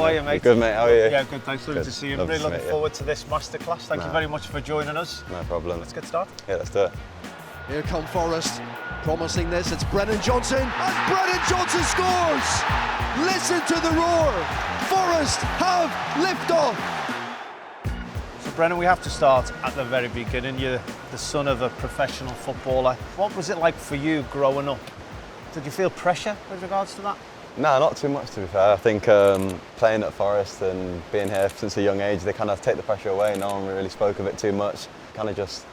are you, mate? Good, mate. How are you? Yeah, good. Thanks. Lovely to see you. Really looking forward to this masterclass. Thank you very much for joining us. No problem. Let's get started. Yeah, let's do it. Here come Forest, promising this. It's Brennan Johnson, and Brennan Johnson scores! Listen to the roar. Forest have liftoff. So, Brennan, we have to start at the very beginning. You're the son of a professional footballer. What was it like for you growing up? Did you feel pressure with regards to that? No, not too much, to be fair. I think playing at Forest and being here since a young age, they kind of take the pressure away. No one really spoke of it too much. Kind of just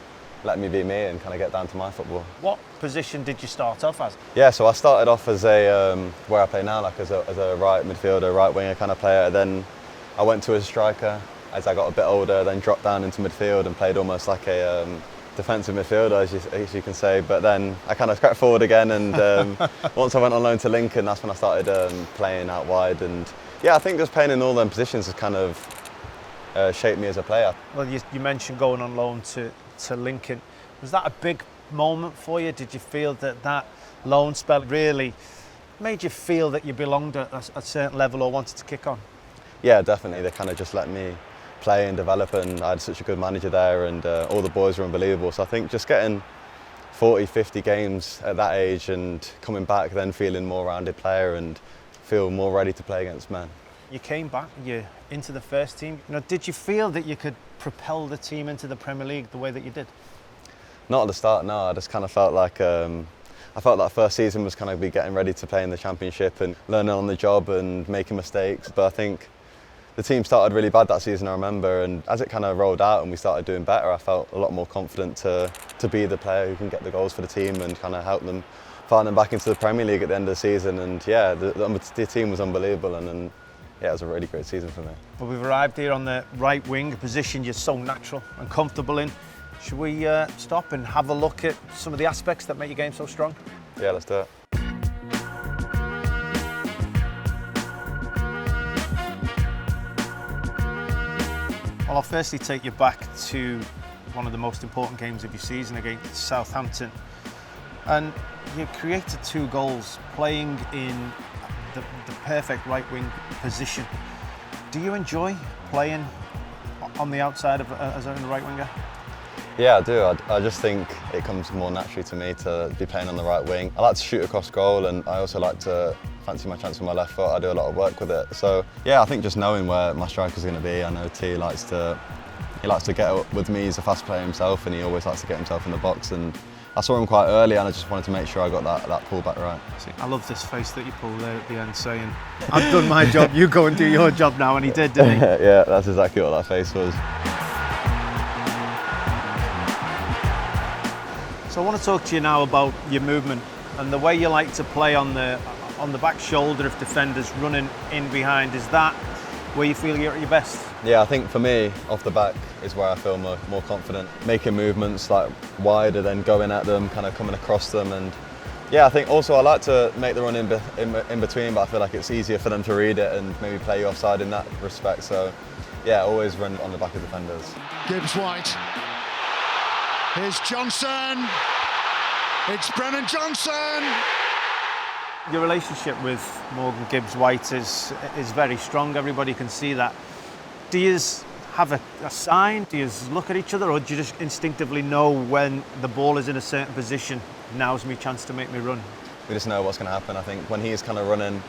let me be me and kind of get down to my football. What position did you start off as? Yeah, so I started off as a, where I play now, like as a right midfielder, right winger kind of player. Then I went to a striker as I got a bit older, then dropped down into midfield and played almost like a defensive midfielder, as you can say. But then I kind of crept forward again, and once I went on loan to Lincoln, that's when I started playing out wide. And yeah, I think just playing in all them positions has kind of shaped me as a player. Well, you mentioned going on loan to Lincoln. Was that a big moment for you? Did you feel that loan spell really made you feel that you belonged at a certain level or wanted to kick on? Yeah, definitely. They kind of just let me play and develop, and I had such a good manager there, and all the boys were unbelievable. So I think just getting 40, 50 games at that age and coming back then feeling more rounded player and feel more ready to play against men. You came back, you're into the first team. Did you feel that you could propel the team into the Premier League the way that you did? Not at the start, no. I just kind of felt like I felt that first season was kind of be getting ready to play in the Championship and learning on the job and making mistakes. But I think the team started really bad that season, I remember, and as it kind of rolled out and we started doing better, I felt a lot more confident to be the player who can get the goals for the team and kind of help them find them back into the Premier League at the end of the season. And yeah, the team was unbelievable, and yeah, it was a really great season for me. Well, we've arrived here on the right wing, a position you're so natural and comfortable in. Should we stop and have a look at some of the aspects that make your game so strong? Yeah, let's do it. Well, I'll firstly take you back to one of the most important games of your season against Southampton. And you created 2 goals playing in the perfect right wing position. Do you enjoy playing on the outside as a right winger? Yeah, I do. I just think it comes more naturally to me to be playing on the right wing. I like to shoot across goal, and I also like to fancy my chance with my left foot. I do a lot of work with it. So yeah, I think just knowing where my striker's going to be. I know T likes to get up with me. He's a fast player himself, and he always likes to get himself in the box. And I saw him quite early, and I just wanted to make sure I got that pull back right. I love this face that you pull there at the end, saying, "I've done my job. You go and do your job now." And he did, didn't he? Yeah, that's exactly what that face was. So I want to talk to you now about your movement and the way you like to play on the back shoulder of defenders running in behind. Is that where you feel you're at your best? Yeah, I think for me, off the back is where I feel more confident. Making movements like wider, then going at them, kind of coming across them. And yeah, I think also I like to make the run in between, but I feel like it's easier for them to read it and maybe play you offside in that respect. So yeah, always run on the back of defenders. Gibbs White. Here's Johnson. It's Brennan Johnson. Your relationship with Morgan Gibbs White is very strong. Everybody can see that. Do you have a sign? Do you look at each other, or do you just instinctively know when the ball is in a certain position? Now's my chance to make me run. We just know what's going to happen. I think when he's kind of running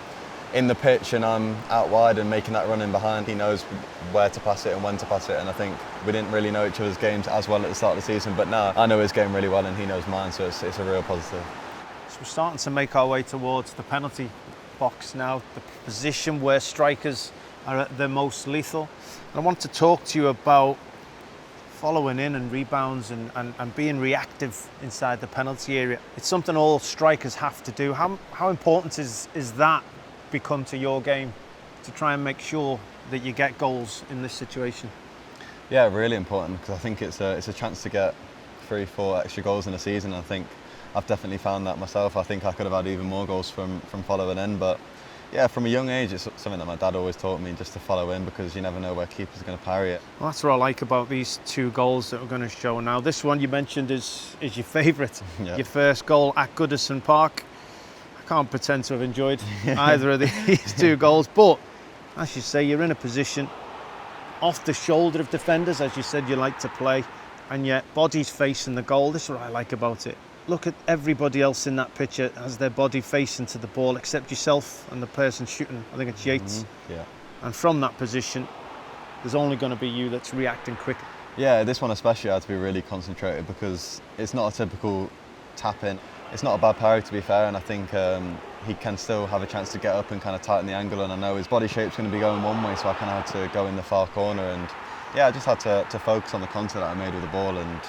in the pitch and I'm out wide and making that run in behind, he knows where to pass it and when to pass it. And I think we didn't really know each other's games as well at the start of the season, but now I know his game really well and he knows mine, so it's a real positive. So we're starting to make our way towards the penalty box now, the position where strikers are at their most lethal. And I want to talk to you about following in and rebounds and being reactive inside the penalty area. It's something all strikers have to do. How important is that become to your game to try and make sure that you get goals in this situation? Yeah, really important, because I think it's a chance to get 3-4 extra goals in a season. I think I've definitely found that myself. I think I could have had even more goals from following in, but yeah, from a young age, it's something that my dad always taught me, just to follow in, because you never know where keepers are going to parry it. Well, that's what I like about these 2 goals that we're going to show now. This one you mentioned is your favourite, yeah. Your first goal at Goodison Park. I can't pretend to have enjoyed either of these 2 goals, but as you say, you're in a position off the shoulder of defenders, as you said you like to play, and yet body's facing the goal. This is what I like about it. Look at everybody else in that picture has their body facing to the ball except yourself and the person shooting. I think it's Yates. Yeah. And from that position, there's only going to be you that's reacting quick. Yeah, this one especially I had to be really concentrated because it's not a typical tap-in. It's not a bad parry, to be fair, and I think he can still have a chance to get up and kind of tighten the angle, and I know his body shape's going to be going one way, so I kind of had to go in the far corner, and yeah, I just had to focus on the contact that I made with the ball, and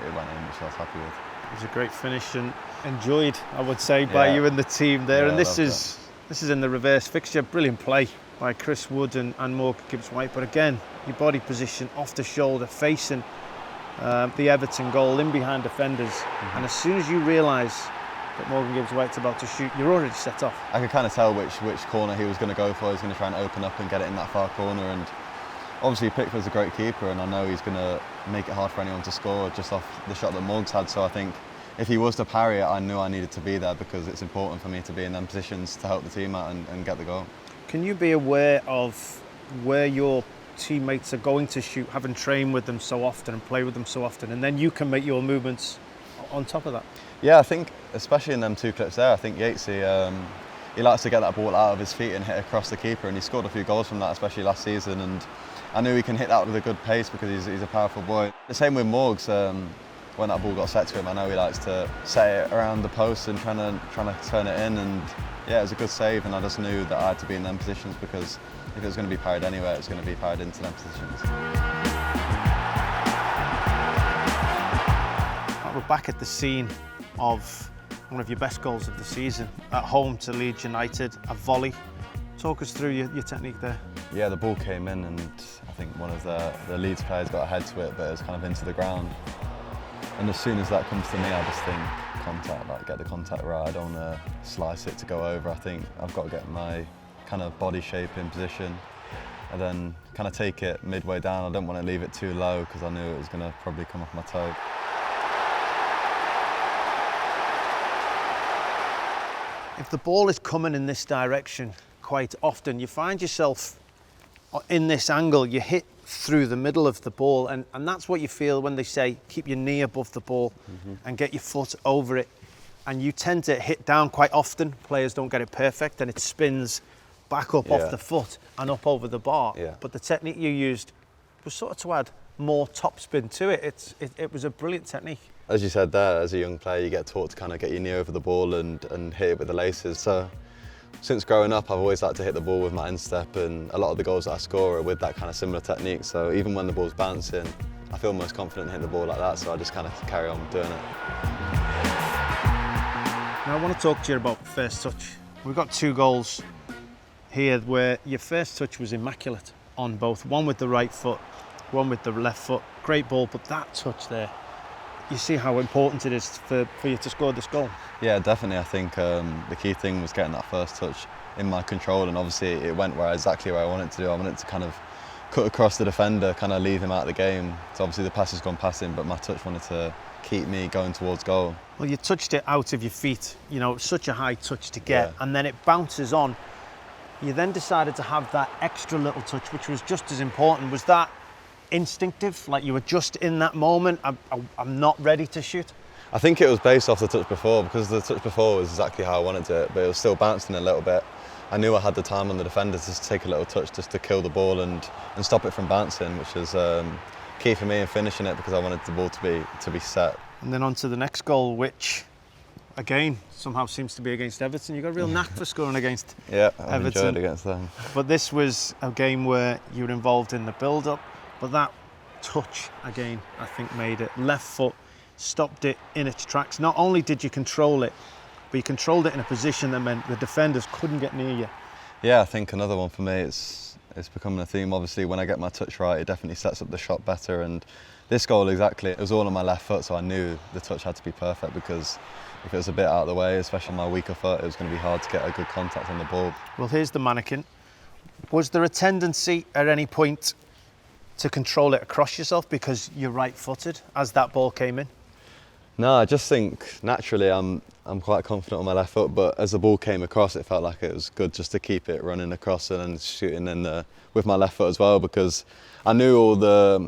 it went in, which I was happy with. It was a great finish and enjoyed, I would say, by you and the team there. Yeah, And this is in the reverse fixture. Brilliant play by Chris Wood and Morgan Gibbs-White, but again, your body position off the shoulder, facing the Everton goal, in behind defenders, and as soon as you realise that Morgan Gibbs-White's about to shoot, you're already set off. I could kind of tell which corner he was going to go for. He was going to try and open up and get it in that far corner, and obviously Pickford's a great keeper, and I know he's going to make it hard for anyone to score just off the shot that Morgs had, so I think if he was to parry it, I knew I needed to be there because it's important for me to be in them positions to help the team out and get the goal. Can you be aware of where your teammates are going to shoot, having trained with them so often and play with them so often, and then you can make your movements on top of that? Yeah, I think especially in them two clips there, I think Yates, he likes to get that ball out of his feet and hit across the keeper, and he scored a few goals from that, especially last season, and I knew he can hit that with a good pace because he's a powerful boy. The same with Morgs, when that ball got set to him, I know he likes to set it around the post and trying to turn it in, and yeah, it was a good save, and I just knew that I had to be in them positions because if it was going to be parried anywhere, it was going to be parried into them positions. We're back at the scene of one of your best goals of the season, at home to Leeds United, a volley. Talk us through your technique there. Yeah, the ball came in and I think one of the Leeds players got a head to it, but it was kind of into the ground. And as soon as that comes to me, I just think contact, like get the contact right. I don't want to slice it to go over. I think I've got to get my kind of body shape in position and then kind of take it midway down. I don't want to leave it too low because I knew it was going to probably come off my toe. If the ball is coming in this direction quite often, you find yourself in this angle, you hit through the middle of the ball, and that's what you feel when they say keep your knee above the ball and get your foot over it, and you tend to hit down quite often. Players don't get it perfect and it spins back up off the foot and up over the bar. But the technique you used was sort of to add more topspin to it. It was a brilliant technique. As you said there, as a young player, you get taught to kind of get your knee over the ball and hit it with the laces. So since growing up, I've always liked to hit the ball with my instep, and a lot of the goals that I score are with that kind of similar technique. So even when the ball's bouncing, I feel most confident hitting the ball like that, so I just kind of carry on doing it. Now I want to talk to you about first touch. We've got two goals here where your first touch was immaculate on both, one with the right foot, one with the left foot. Great ball, but that touch there, you see how important it is for you to score this goal. Yeah, definitely. I think the key thing was getting that first touch in my control, and obviously it went exactly where I wanted to do. I wanted to kind of cut across the defender, kind of leave him out of the game. So obviously the pass has gone past him, but my touch wanted to keep me going towards goal. Well, you touched it out of your feet, you know, such a high touch to get, and then it bounces on. You then decided to have that extra little touch, which was just as important. Was that instinctive, like you were just in that moment, I'm not ready to shoot? I think it was based off the touch before, because the touch before was exactly how I wanted it, but it was still bouncing a little bit. I knew I had the time on the defender to take a little touch just to kill the ball and stop it from bouncing, which is key for me in finishing it, because I wanted the ball to be set. And then on to the next goal, which again somehow seems to be against Everton. You've got a real knack for scoring against I've Everton. enjoyed against them. But this was a game where you were involved in the build-up, but that touch again I think made it. Left foot stopped it in its tracks. Not only did you control it, but you controlled it in a position that meant the defenders couldn't get near you. Yeah, I think another one for me, it's becoming a theme. Obviously when I get my touch right, it definitely sets up the shot better, and this goal exactly, it was all on my left foot, so I knew the touch had to be perfect, because if it was a bit out of the way, especially on my weaker foot, it was going to be hard to get a good contact on the ball. Well, here's the mannequin. Was there a tendency at any point to control it across yourself because you're right-footed as that ball came in? No, I just think naturally I'm I'm quite confident on my left foot, but as the ball came across, it felt like it was good just to keep it running across and then shooting in with my left foot as well, because I knew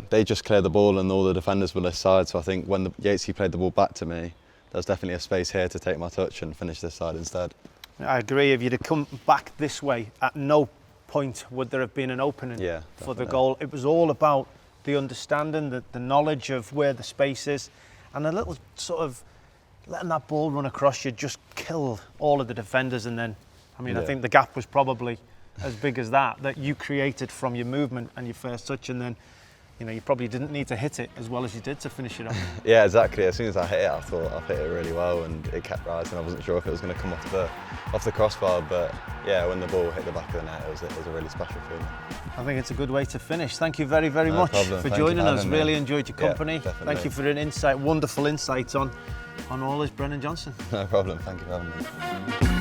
they just cleared the ball and all the defenders were this side. So I think when Yatesy played the ball back to me, there's definitely a space here to take my touch and finish this side instead. I agree. If you'd have come back this way, at no point would there have been an opening for the goal. It was all about the understanding, the knowledge of where the space is, and a little sort of letting that ball run across you just killed all of the defenders. And then, I think the gap was probably as big as that you created from your movement and your first touch, and then you probably didn't need to hit it as well as you did to finish it off. Yeah, exactly. As soon as I hit it, I thought I've hit it really well, and it kept rising. I wasn't sure if it was going to come off the crossbar, but yeah, when the ball hit the back of the net, it was a really special feeling. I think it's a good way to finish. Thank you very, very much problem. for Thank joining you for us. having me. Really enjoyed your company. Yeah, definitely. Thank you for an wonderful insight on all this Brennan Johnson. No problem. Thank you for having me.